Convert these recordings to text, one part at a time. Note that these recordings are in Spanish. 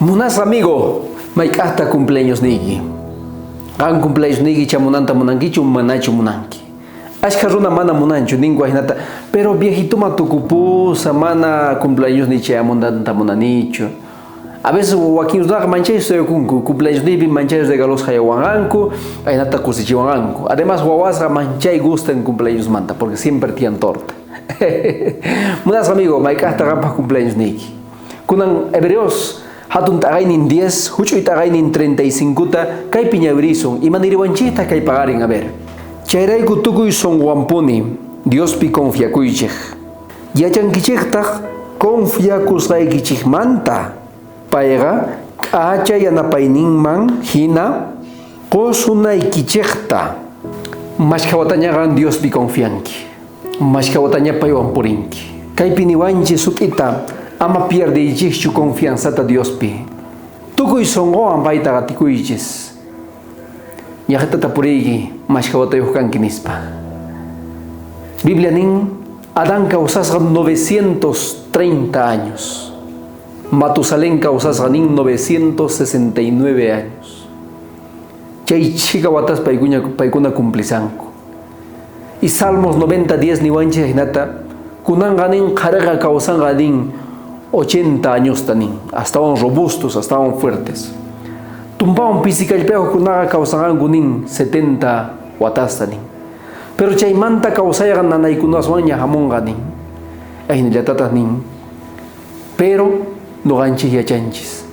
Munas amigo, maikata cumpleaños nigi. Ang cumpleaños nigi chamunanta munankichu manachu munanki. Ashka runa mana munanchu ningua hinata, pero viejito matucupusa mana cumpleaños ni chamunanta munanichu. A veces Joaquín Usnaga manchay soy cumpleaños nibi manchay regalos hayawanganku, ainata kusichiwanganku. Además Huawasa manchay gusta en cumpleaños manta porque siempre tienen torta. Munas amigo, maikata rampa cumpleaños nigi. Kunan hebreos hatun tagainin 10, huchuy tagainin 35 kay piñabrison y maniriwanchita kay pagarin a ver. Chayray kutukuy son wampuni, Dios pi confiakuychik. Yachankichiktak confiakusaykichik manta. Payga kacha yanapayninman hina qosunaykichikta. Mashkawatañagan Dios pi confianki. Mashkawataña paywan purinki. Kay piniwanchi sukita ama pierdeichikchu confianzata Dios pi. Tukuy songoan payta gatikuychis. Ñajatata purigi mashkawatayuhkanki nispa. Biblia nin Adán causasga 930 años. Matusalén causasga nin 969 años. Chay chica watas paikuna cumplizanku. Y Salmos 90:10 niwanchi hinata kunanga nin carga causanga nin 80 años tanin. Estaban robustos, estaban fuertes. Tumbawan pisikallpejo kunaga causangan nin 70 watas tanin. Pero chaymanta causayagan nanaykunaswan yahamonga nin. Ahinillatatas nin. Pero no ganchis yachanchis.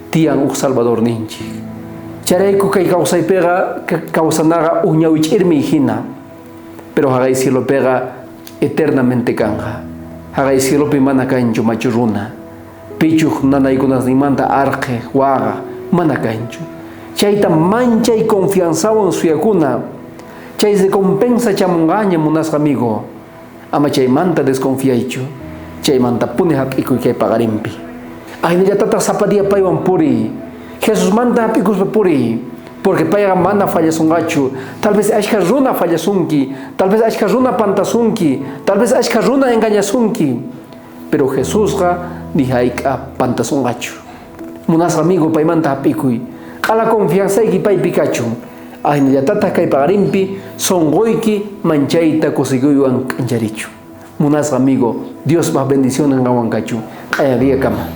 Tian Salvador ninchi. Charayku kay causaypega causanaga uñawichirmi hina. Pero hagay cielo pega eternamente kanja. Hagay cielo pi mana kanchu machuruna. Pichuj nanaykunas nimanta arque, waga, mana kanchu. Chayta mancha y confianzawan suyakuna. Chay se compensa chamungaña munas amigo. Ama chaymanta desconfiaichu. Chaymanta pune hapiku kay pagarimpi. Ay tata zapadia paywan puri. Jesús manda hapikus puri. Porque payga mana fallasungachu. Tal vez ashka runa fallasunki. Tal vez ashka runa pantasunki. Tal vez ashka runa engañasunki. Pero Jesús ga dihaika pantasungachu. Munas amigo paymanta hapikuy. Kala confianza y pay pikachu. Ay tata kay pagarimpi. Songoiki manchaita kusiguyuan kancharichu. Munas amigo, Dios más bendiciones en Ahuancachu. Kaya día cama.